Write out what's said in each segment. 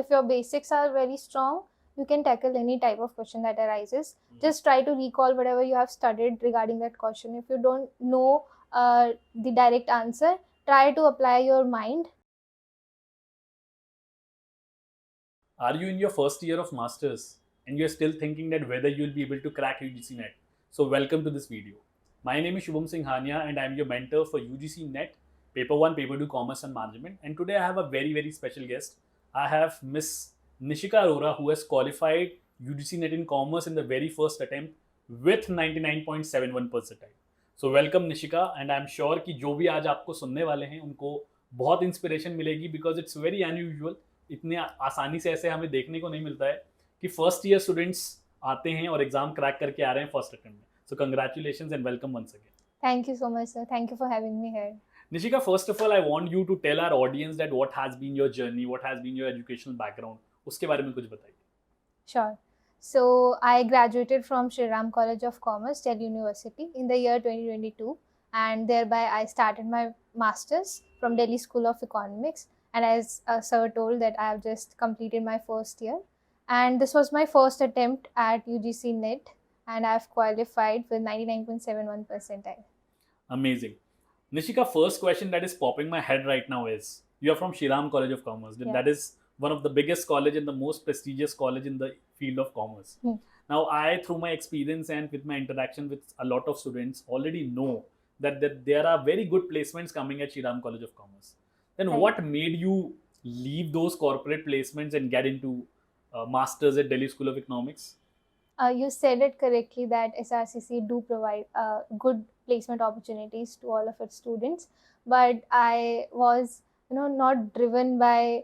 if your basics are very strong, you can tackle any type of question that arises. Just try to recall whatever you have studied regarding that question. If you don't know the direct answer, try to apply your mind. Are you in your first year of masters and you're still thinking that whether you'll be able to crack UGC NET? So welcome to this video. My name is Shubham Singhania and I'm your mentor for UGC NET Paper 1, Paper 2 Commerce and Management. And today I have a very special guest. I have Miss Nishika Arora, who has qualified UGC NET in Commerce in the very first attempt with 99.71 percentile. So welcome Nishika, and I'm sure कि जो भी आज आपको सुनने वाले हैं उनको बहुत इंस्पिरेशन मिलेगी, बिकॉज इट्स वेरी अनयूजुअल. इतने आसानी से ऐसे हमें देखने को नहीं मिलता है कि फर्स्ट ईयर स्टूडेंट्स आते हैं और एग्जाम क्रैक करके आ रहे हैं फर्स्ट अटेम्प्ट में. So congratulations and welcome once again. Thank you so much, sir. Thank you for having me here. Nishika, first of all, I want you to tell our audience that what has been your journey, what has been your educational background. उसके बारे में कुछ बताइए. Sure. So I graduated from Shri Ram College of Commerce, Delhi University in the year 2022, and thereby I started my masters from Delhi School of Economics. And as sir told that I have just completed my first year, and this was my first attempt at UGC NET, and I've qualified with 99.71 percentile. Amazing. Nishika, first question that is popping my head right now is, you're from Shri Ram College of Commerce. Yeah. That is one of the biggest college and the most prestigious college in the field of commerce. Now, I, through my experience and with my interaction with a lot of students, already know that there are very good placements coming at Shri Ram College of Commerce. Then Right. what made you leave those corporate placements and get into masters at Delhi School of Economics? You said it correctly that SRCC do provide good placement opportunities to all of its students, but I was not driven by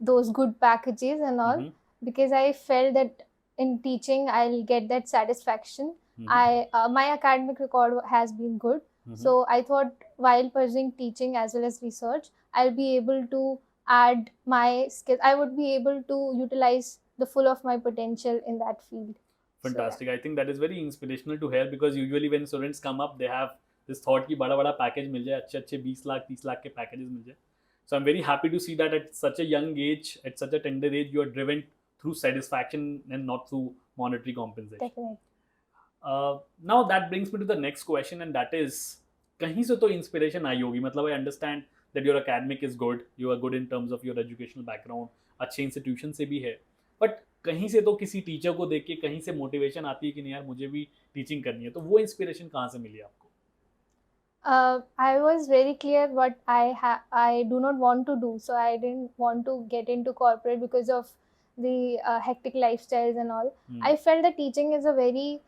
those good packages and all, because I felt that in teaching I'll get that satisfaction. My academic record has been good, so I thought while pursuing teaching as well as research, I'll be able to add my skills. I would be able to utilize the full of my potential in that field. Fantastic. I think that is very inspirational to hear, because usually when students come up, they have this thought कि बड़ा package मिल जाए, अच्छे 20 लाख 30 लाख के packages मिल जाए. So I'm very happy to see that at such a young age, at such a tender age, you are driven through satisfaction and not through monetary compensation. Definitely. Now that brings me to the next question, and that is, कहीं से तो inspiration आई होगी. मतलब I understand that your academic is good, you are good in terms of your educational background, अच्छे institution से भी है, but कहीं से तो किसी टीचर को देख के कहीं से मोटिवेशन आती है कि नहीं यार मुझे भी टीचिंग करनी है. तो वो इंस्पिरेशन कहाँ से मिली आपको? I was very clear what I do not want to do, so I didn't want to get into corporate because of the hectic lifestyles and all. I felt that teaching is a very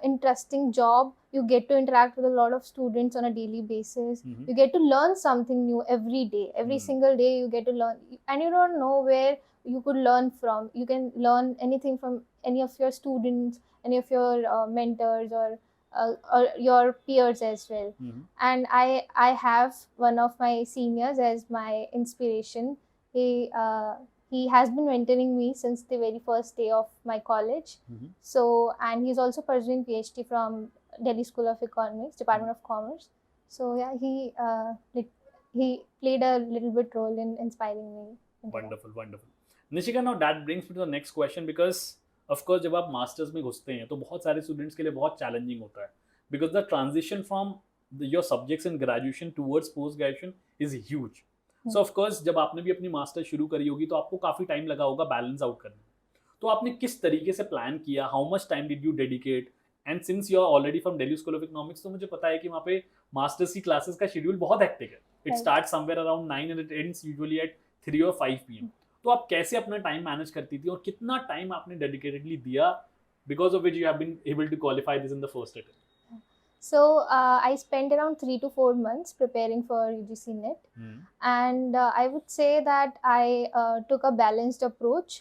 interesting job. You get to interact with a lot of students on a daily basis. You get to learn something new every day. Every single day you get to learn, and you don't know where you could learn from. You can learn anything from any of your students, any of your mentors, or your peers as well. And I have one of my seniors as my inspiration. He has been mentoring me since the very first day of my college. So, and he's also pursuing PhD from Delhi School of Economics, Department of Commerce. So yeah, he played a little bit role in inspiring me. Wonderful. Nishika, now that brings me to the next question, because of course जब आप masters में घुसते हैं तो बहुत सारे students के लिए बहुत चैलेंजिंग होता है, because the transition from your subjects in graduation towards post graduation is huge. So of course जब आपने भी अपनी मास्टर शुरू करी होगी तो आपको काफ़ी टाइम लगा होगा बैलेंस आउट करने में. तो आपने किस तरीके से प्लान किया, how much time did you dedicate? And since you are already from Delhi School of Economics, तो मुझे पता है कि वहाँ पे मास्टर्स की क्लासेस का शेड्यूल बहुत हेक्टिक है. It start somewhere around 9 and it ends usually at 3 or 5 PM. तो आप कैसे अपना टाइम मैनेज करती थी और कितना टाइम आपने डेडिकेटेडली दिया, because of which you have been able to qualify this in the first attempt? So I spent around 3 to 4 months preparing for UGC NET, and I would say that I took a balanced approach,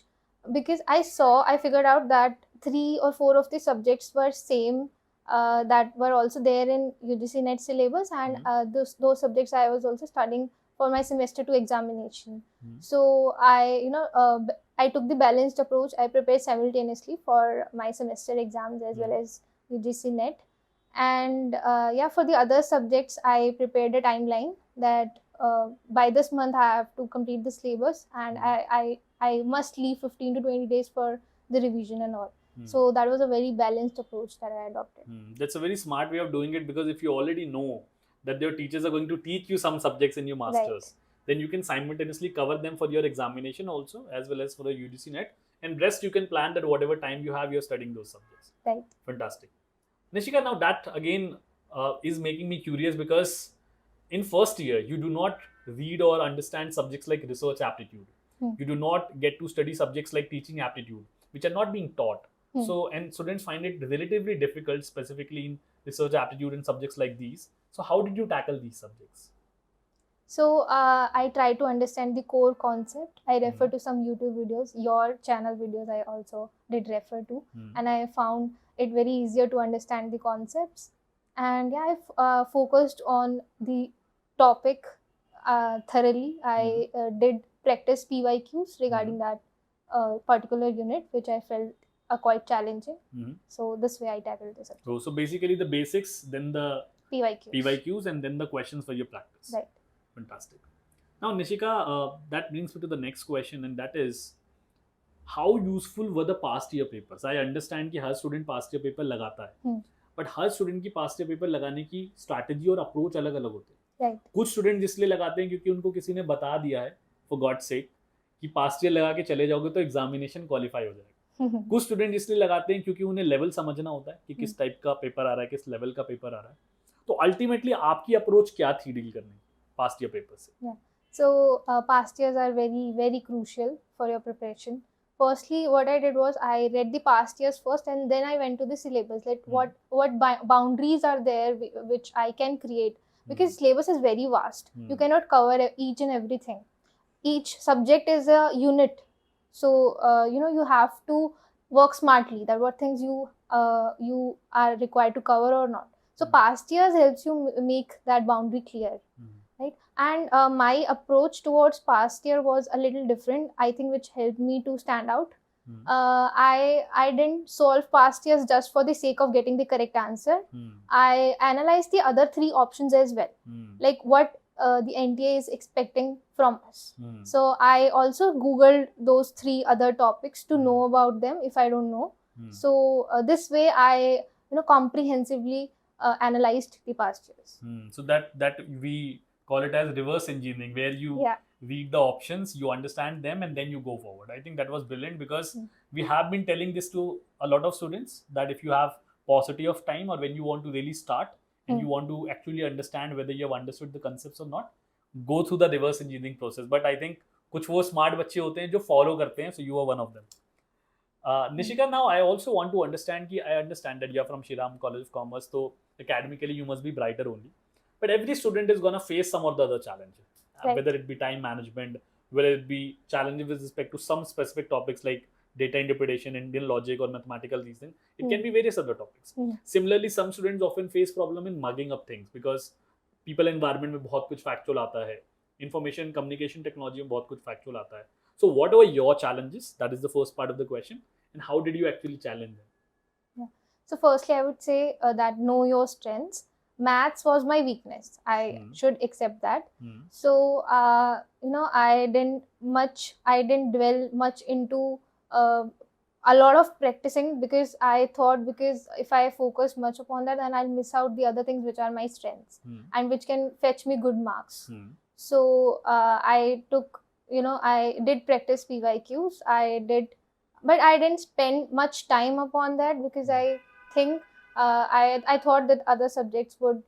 because I figured out that 3 or 4 of the subjects were same, that were also there in UGC NET syllabus, and those subjects I was also studying for my semester 2 examination. So I took the balanced approach. I prepared simultaneously for my semester exams as well as UGC NET. And for the other subjects, I prepared a timeline that by this month I have to complete the syllabus, and I must leave 15 to 20 days for the revision and all. So that was a very balanced approach that I adopted. That's a very smart way of doing it, because if you already know that your teachers are going to teach you some subjects in your masters, then you can simultaneously cover them for your examination also, as well as for the UGC NET. And rest you can plan that whatever time you have, you're studying those subjects. Right. Fantastic. Nishika, now that again is making me curious, because in first year you do not read or understand subjects like research aptitude. You do not get to study subjects like teaching aptitude, which are not being taught. So, and students find it relatively difficult, specifically in research aptitude and subjects like these. So how did you tackle these subjects? So I try to understand the core concept. I refer to some YouTube videos, your channel videos I also did refer to, and I found it very easier to understand the concepts. And yeah, I focused on the topic thoroughly. I did practice PYQs regarding that particular unit, which I felt quite challenging. So this way I tackled this. So basically the basics, then the PYQs, and then the questions for your practice. Right. Fantastic. Now, Nishika, that brings me to the next question, and that is, how useful were the past year papers? I understand कि हर student past year paper लगाता है, but her student की past year paper लगाने की strategy और approach अलग अलग होते हैं. Right. कुछ student इसलिए लगाते हैं क्योंकि उनको किसी ने बता दिया है, for God's sake, कि past year लगा के चले जाओगे तो examination qualify हो जाएगा. कुछ student इसलिए लगाते हैं क्योंकि उन्हें level समझना होता है कि किस type का paper आ रहा है, किस level का paper आ रहा है. तो ultimately आपकी approach क्या थी deal करने past year papers? Yeah. So past years are very, very crucial for your preparation. Firstly, what I did was I read the past years first, and then I went to the syllabus. Like what boundaries are there which I can create, because syllabus is very vast. You cannot cover each and everything. Each subject is a unit, so you have to work smartly. That what things you are required to cover or not. So past years helps you make that boundary clear. Right? And my approach towards past year was a little different, I think, which helped me to stand out. I didn't solve past years just for the sake of getting the correct answer. I analyzed the other three options as well, like what the NTA is expecting from us. So I also Googled those three other topics to know about them if I don't know. So this way I comprehensively analyzed the past years. So that we call it as reverse engineering, where you read the options, you understand them, and then you go forward. I think that was brilliant, because we have been telling this to a lot of students, that if you have paucity of time, or when you want to really start and you want to actually understand whether you have understood the concepts or not, go through the reverse engineering process. But I think कुछ वो smart बच्चे होते हैं जो follow करते हैं, so you are one of them. Nishika, now I also want to understand I understand that you are from Shriram College of Commerce, so academically you must be brighter only. But every student is going to face some or the other challenge, whether it be time management, whether it be challenges with respect to some specific topics like data interpretation, Indian logic, or mathematical reasoning. It can be various other topics. Similarly, some students often face problem in mugging up things, because people environment में बहुत कुछ factual आता है, information communication technology में बहुत कुछ factual आता है. So what were your challenges? That is the first part of the question. And how did you actually challenge them? Yeah. So firstly, I would say that know your strengths. Maths was my weakness. I should accept that. So I didn't dwell much into a lot of practicing, because I thought, because if I focus much upon that, then I'll miss out the other things which are my strengths and which can fetch me good marks. So I did practice PYQs. But I didn't spend much time upon that, because I think I thought that other subjects would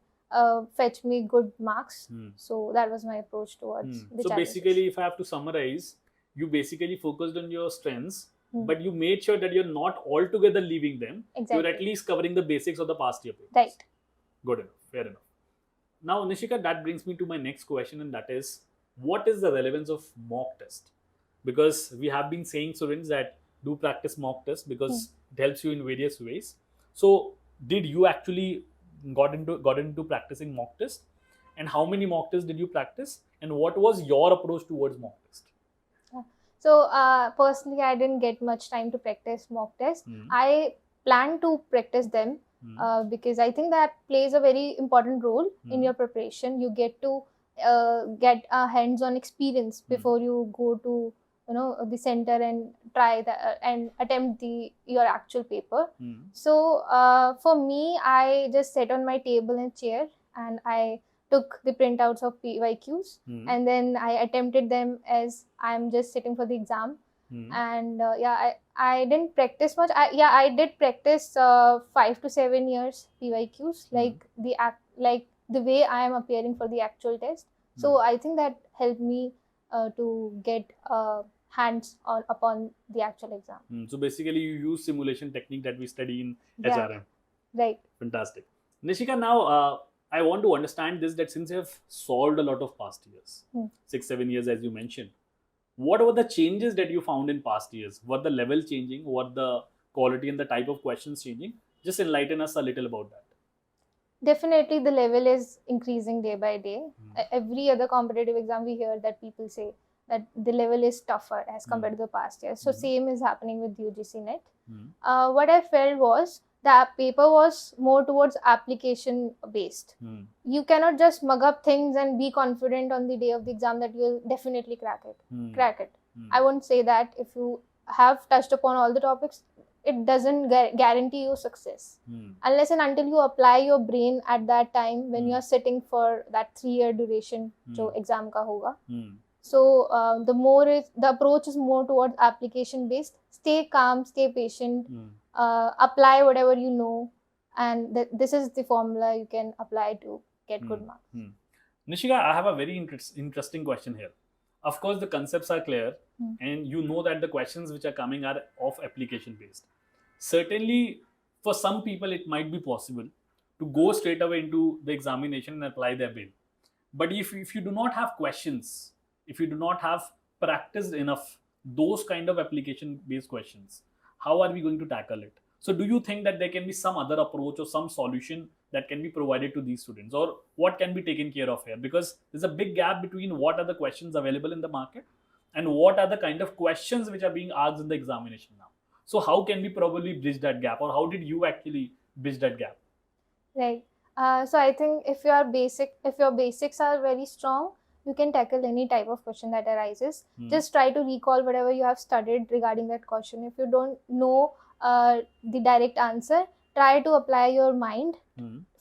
fetch me good marks. So that was my approach towards the So challenges. basically, if I have to summarize, you basically focused on your strengths, but you made sure that you're not altogether leaving them. Exactly. You're at least covering the basics of the past year papers. Right. Good enough. Fair enough. Now, Nishika, that brings me to my next question, and that is, what is the relevance of mock test? Because we have been saying, students, that do practice mock test, because it helps you in various ways. So did you actually got into practicing mock test, and how many mock tests did you practice, and what was your approach towards mock test? So personally, I didn't get much time to practice mock tests. I plan to practice them because I think that plays a very important role in your preparation. You get to get a hands-on experience before you go to the center and try and attempt your actual paper. So for me, I just sat on my table and chair and I took the printouts of PYQs and then I attempted them as I'm just sitting for the exam. And I didn't practice much. I did practice 5 to 7 years PYQs, like the way I am appearing for the actual test. So I think that helped me to get hands on upon the actual exam. So basically, you use simulation technique that we study in Yeah. HRM. Right. Fantastic. Nishika, now I want to understand this, that since you have solved a lot of past years, 6-7 years as you mentioned, what were the changes that you found in past years? Were the level changing? Were the quality and the type of questions changing? Just enlighten us a little about that. Definitely the level is increasing day by day. Every other competitive exam we hear that people say that the level is tougher as compared to the past years. So same is happening with UGC NET. What I felt was the paper was more towards application based. You cannot just mug up things and be confident on the day of the exam that you'll definitely crack it. I won't say that. If you have touched upon all the topics, it doesn't guarantee you success unless and until you apply your brain at that time when you're sitting for that 3-year duration jo exam ka hoga. So the approach is more towards application based. Stay calm, stay patient, apply whatever you know, and this is the formula you can apply to get good marks. Nishika, I have a very interesting question here. Of course, the concepts are clear, and you know that the questions which are coming are of application based. Certainly, for some people, it might be possible to go straight away into the examination and apply their bill. But if you do not have questions, if you do not have practiced enough those kind of application based questions, how are we going to tackle it? So do you think that there can be some other approach or some solution that can be provided to these students, or what can be taken care of here? Because there's a big gap between what are the questions available in the market and what are the kind of questions which are being asked in the examination now. So how can we probably bridge that gap, or how did you actually bridge that gap? Right. So I think if your basics are very strong, you can tackle any type of question that arises. Just try to recall whatever you have studied regarding that question. If you don't know the direct answer, try to apply your mind.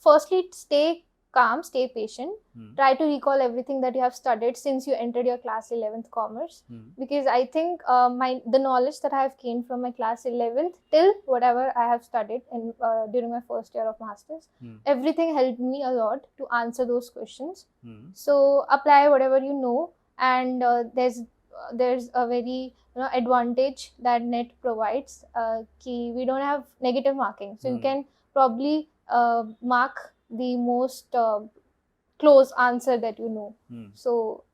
Firstly, stay calm, stay patient. Try to recall everything that you have studied since you entered your class 11th commerce. Because I think the knowledge that I have gained from my class 11th till whatever I have studied during my first year of masters, everything helped me a lot to answer those questions. So apply whatever you know, and there's a very advantage that NET provides. We don't have negative marking, so you can probably mark the most close answer that you know. So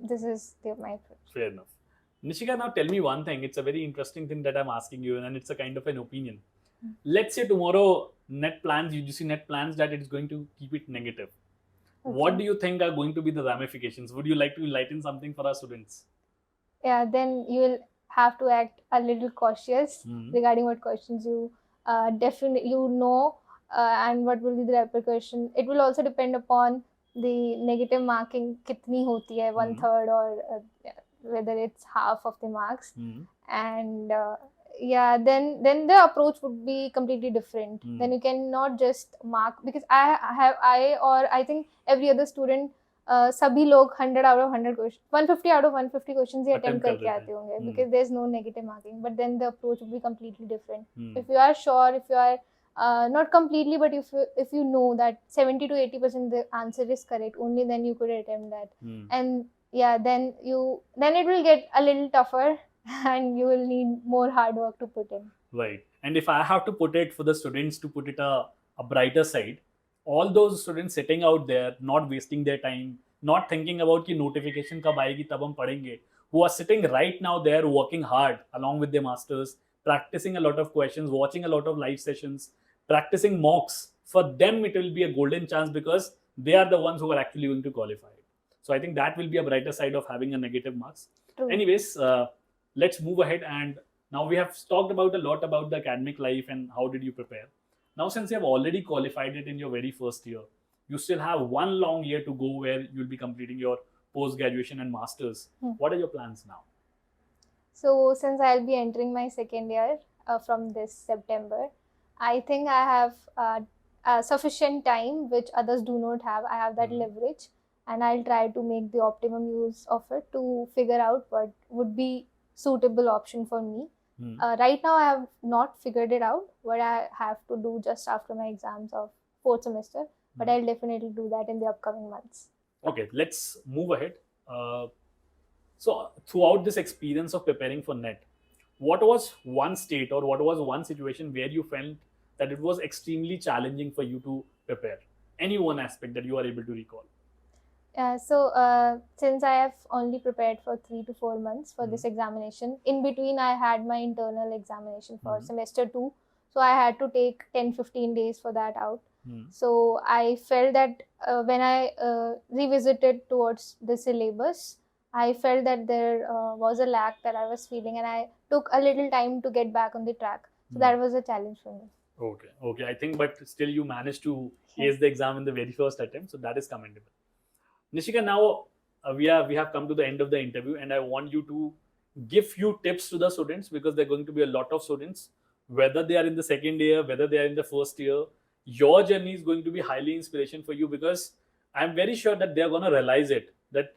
this is my approach. Fair enough. Nishika, now tell me one thing. It's a very interesting thing that I'm asking you, and it's a kind of an opinion. Let's say tomorrow UGC NET plans that it is going to keep it negative. Okay. What do you think are going to be the ramifications? Would you like to enlighten something for our students? Yeah, then you will have to act a little cautious regarding what questions you definitely and what will be the repercussion. It will also depend upon the negative marking kitni hoti hai, 1/3 or whether it's half of the marks. And then the approach would be completely different. Then you cannot just mark, because I think every other student सभी लोग 100 out of 100 questions, 150 out of 150 questions he attempt करके आते होंगे, because there's no negative marking. But then the approach would be completely different. If you are sure, if you are not completely, but if you know that 70 to 80% the answer is correct, only then you could attempt that. And then it will get a little tougher and you will need more hard work to put in. Right. And if I have to put it for the students, to put it a brighter side, all those students sitting out there, not wasting their time, not thinking about ki notification kab aayegi tab hum padhenge, who are sitting right now there working hard along with their masters, practicing a lot of questions, watching a lot of live sessions, practicing mocks, for them it will be a golden chance, because they are the ones who are actually going to qualify. So I think that will be a brighter side of having a negative marks. True. Anyways, let's move ahead, and now we have talked about a lot about the academic life and how did you prepare. Now, since you have already qualified it in your very first year, you still have 1 long year to go where you'll be completing your post-graduation and masters. What are your plans now? So since I'll be entering my second year from this September, I think I have sufficient time which others do not have. I have that leverage, and I'll try to make the optimum use of it to figure out what would be suitable option for me. Right now I have not figured it out what I have to do just after my exams of fourth semester, but I'll definitely do that in the upcoming months. Okay, let's move ahead. So throughout this experience of preparing for NET, what was one state or what was one situation where you felt that it was extremely challenging for you to prepare? Any one aspect that you are able to recall? Since I have only prepared for 3 to 4 months for this examination, in between I had my internal examination for semester 2. So I had to take 10-15 days for that out. So I felt that when I revisited towards the syllabus, I felt that there was a lack that I was feeling, and I took a little time to get back on the track. So that was a challenge for me. Okay. I think, but still you managed to ace the exam in the very first attempt. So that is commendable. Nishika, now we have come to the end of the interview, and I want you to give few tips to the students, because there are going to be a lot of students, whether they are in the second year, whether they are in the first year. Your journey is going to be highly inspiration for you, because I'm very sure that they are going to realize it, that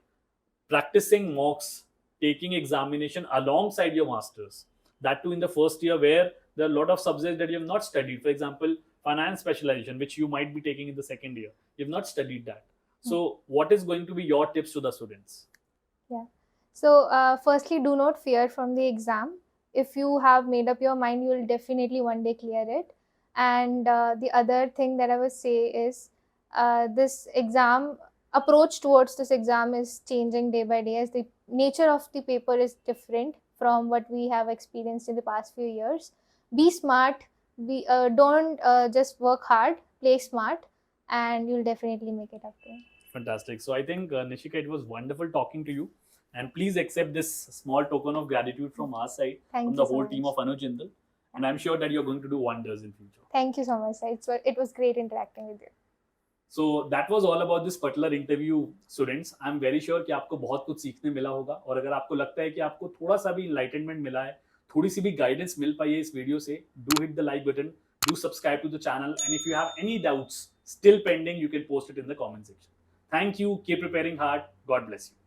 practicing mocks, taking examination alongside your masters, that too in the first year where there are a lot of subjects that you have not studied. For example, finance specialization, which you might be taking in the second year, you have not studied that. So what is going to be your tips to the students? Yeah. So firstly, do not fear from the exam. If you have made up your mind, you will definitely one day clear it. And the other thing that I would say is this exam approach towards this exam is changing day by day, as the nature of the paper is different from what we have experienced in the past few years. Be smart. Don't just work hard. Play smart, and you'll definitely make it up to it. Fantastic. So I think, Nishika, it was wonderful talking to you. And please accept this small token of gratitude from our side, from the whole team of Anuj Jindal. And I'm sure that you're going to do wonders in future. Thank you so much, sir. It was great interacting with you. So that was all about this particular interview, students. I'm very sure कि आपको बहुत कुछ सीखने मिला होगा, और अगर आपको लगता है कि आपको थोड़ा सा भी enlightenment मिला है, थोड़ी सी भी guidance मिल पाई है इस वीडियो से, do hit the like button, do subscribe to the channel, and if you have any doubts still pending, you can post it in the comment section. Thank you. Keep preparing hard. God bless you.